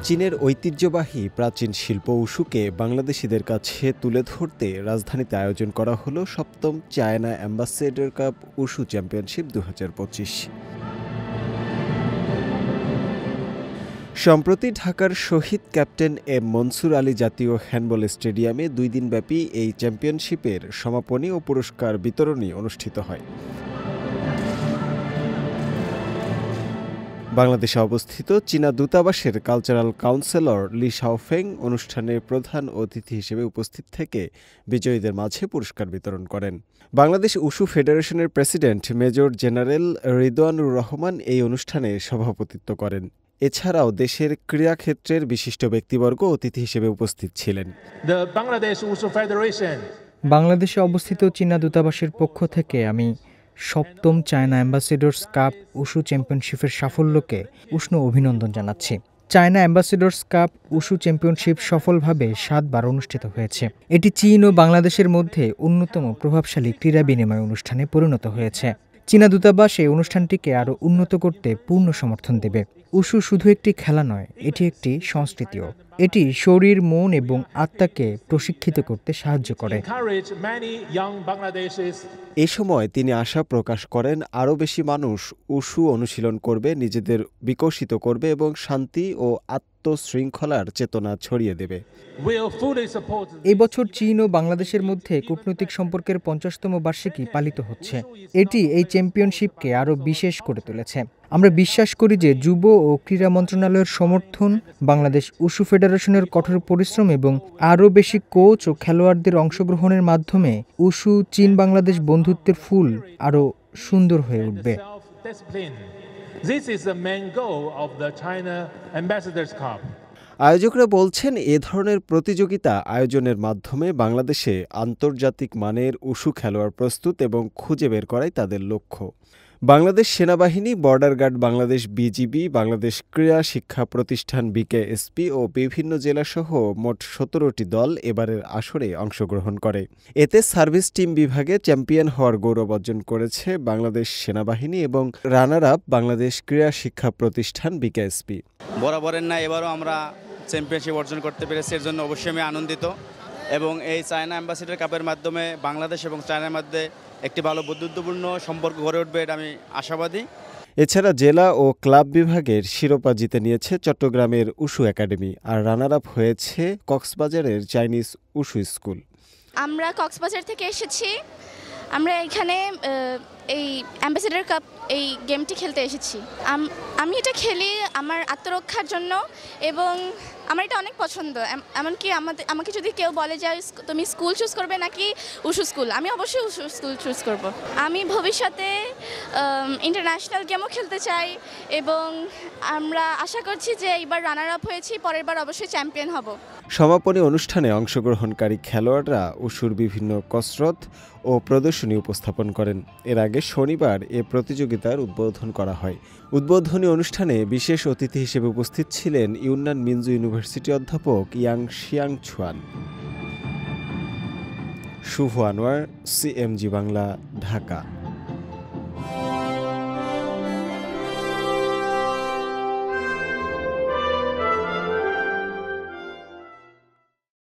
চীনের ঐতিহ্যবাহী প্রাচীন শিল্প উশুকে বাংলাদেশিদের কাছে তুলে ধরতে রাজধানীতে আয়োজন করা হলো ৭ম China ambassador cup wushu championship ২০২৫। সম্প্রতি ঢাকার শহীদ ক্যাপ্টেন এম মনসুর আলী জাতীয় হ্যান্ডবল স্টেডিয়ামে ২ দিনব্যাপী এই চ্যাম্পিয়নশিপের সমাপনী ও পুরস্কার বিতরণী অনুষ্ঠিত হয়। বাংলাদেশে অবস্থিত চীনা দূতাবাসের কালচারাল কাউন্সিলর লি শাওফেং অনুষ্ঠানের প্রধান অতিথি হিসেবে উপস্থিত থেকে বিজয়ীদের মাঝে পুরস্কার বিতরণ করেন। বাংলাদেশ উশু ফেডারেশনের president major general Ridwanur Rahman এই অনুষ্ঠানে সভাপতিত্ব করেন। এছাড়াও দেশের ক্রীড়াক্ষেত্রের বিশিষ্ট ব্যক্তিবর্গ অতিথি হিসেবে উপস্থিত ছিলেন। বাংলাদেশে অবস্থিত চীনা দূতাবাসের পক্ষ থেকে আমি ৭ম চায়না অ্যাম্বাসেডর্স কাপ উশু চ্যাম্পিয়নশিপের সাফল্যকে উষ্ণ অভিনন্দন জানাচ্ছি। চায়না অ্যাম্বাসেডর্স কাপ উশু চ্যাম্পিয়নশিপ সফলভাবে ৭ বার অনুষ্ঠিত হয়েছে। এটি চীন ও বাংলাদেশের মধ্যে অন্যতম প্রভাবশালী ক্রীড়া বিনিময় অনুষ্ঠানে পরিণত হয়েছে। চীনা দূতাবাস এই অনুষ্ঠানটিকে আরও উন্নত করতে পূর্ণ সমর্থন দেবে। উশু শুধু একটি খেলা নয়, এটি একটি সংস্কৃতিও। এটি শরীর, মন এবং আত্মাকে প্রশিক্ষিত করতে সাহায্য করে। এ সময় তিনি আশা প্রকাশ করেন আরও বেশি মানুষ উশু অনুশীলন করবে, নিজেদের বিকশিত করবে এবং শান্তি ও আত্মশৃঙ্খলার চেতনা ছড়িয়ে দেবে। এই বছর চীন ও বাংলাদেশের মধ্যে কূটনৈতিক সম্পর্কের ৫০তম বার্ষিকী পালিত হচ্ছে। এটি এই চ্যাম্পিয়নশিপকে আরও বিশেষ করে তুলেছে। আমরা বিশ্বাস করি যে যুব ও ক্রীড়া মন্ত্রণালয়ের সমর্থন, বাংলাদেশ উশু ফেডারেশনের কঠোর পরিশ্রম এবং আরও বেশি কোচ ও খেলোয়াড়দের অংশগ্রহণের মাধ্যমে উশু চীন বাংলাদেশ বন্ধুত্বের ফুল আরও সুন্দর হয়ে উঠবে। আয়োজকরা বলছেন, এ ধরনের প্রতিযোগিতা আয়োজনের মাধ্যমে বাংলাদেশে আন্তর্জাতিক মানের উশু খেলোয়াড় প্রস্তুত এবং খুঁজে বের করাই তাদের লক্ষ্য। বাংলাদেশ সেনাবাহিনী, border guard Bangladesh, BGB, Bangladesh ক্রীড়া শিক্ষা প্রতিষ্ঠান বিকেএসপি ও বিভিন্ন জেলাসহ মোট ১৭টি দল এবারের আসরে অংশগ্রহণ করে। এতে সার্ভিস টিম বিভাগে চ্যাম্পিয়ন হওয়ার গৌরব অর্জন করেছে বাংলাদেশ সেনাবাহিনী এবং রানার আপ বাংলাদেশ ক্রীড়া শিক্ষা প্রতিষ্ঠান বিকেএসপি। বরাবরের না এবারও আমরা চ্যাম্পিয়নশিপ অর্জন করতে পেরেছি, এর জন্য অবশ্যই আমি আনন্দিত এবং এই চায়না অ্যাম্বাসেডর কাপের মাধ্যমে বাংলাদেশ এবং চায়নার মধ্যে একটি ভালো বন্ধুত্বপূর্ণ সম্পর্ক গড়ে উঠবে, এটা আমি আশাবাদী। এছাড়া জেলা ও ক্লাব বিভাগের শিরোপা জিতে নিয়েছে চট্টগ্রামের উশু একাডেমি, আর রানার আপ হয়েছে কক্সবাজারের চাইনিজ উশু স্কুল। আমরা কক্সবাজার থেকে এসেছি। আমরা এখানে এই অ্যাম্বাসেডর কাপ এই গেমটি খেলতে এসেছি। আমি এটা খেলি আমার আত্মরক্ষার জন্য এবং আমার এটা অনেক পছন্দ। এমনকি আমাকে যদি কেউ বলে যে তুমি স্কুল চুজ করবে নাকি উশু স্কুল, আমি অবশ্যই উশু স্কুল চুজ করব। আমি ভবিষ্যতে ইন্টারন্যাশনাল গেমও খেলতে চাই এবং আমরা আশা করছি যে এইবার রানার আপ হয়েছি, পরের বার অবশ্যই চ্যাম্পিয়ন হব। সমাপনী অনুষ্ঠানে অংশগ্রহণকারী খেলোয়াড়রা উশুর বিভিন্ন কসরত ও প্রদর্শনী উপস্থাপন করেন। এর আগে শনিবার এ প্রতিযোগিতার উদ্বোধন করা হয়। উদ্বোধনী অনুষ্ঠানে বিশেষ অতিথি হিসেবে উপস্থিত ছিলেন ইউনান মিনজু ইউনিভার্সিটি অধ্যাপক ইয়াং শিয়াং ছুয়ান। শুভ আনোয়ার, সিএমজি বাংলা, ঢাকা।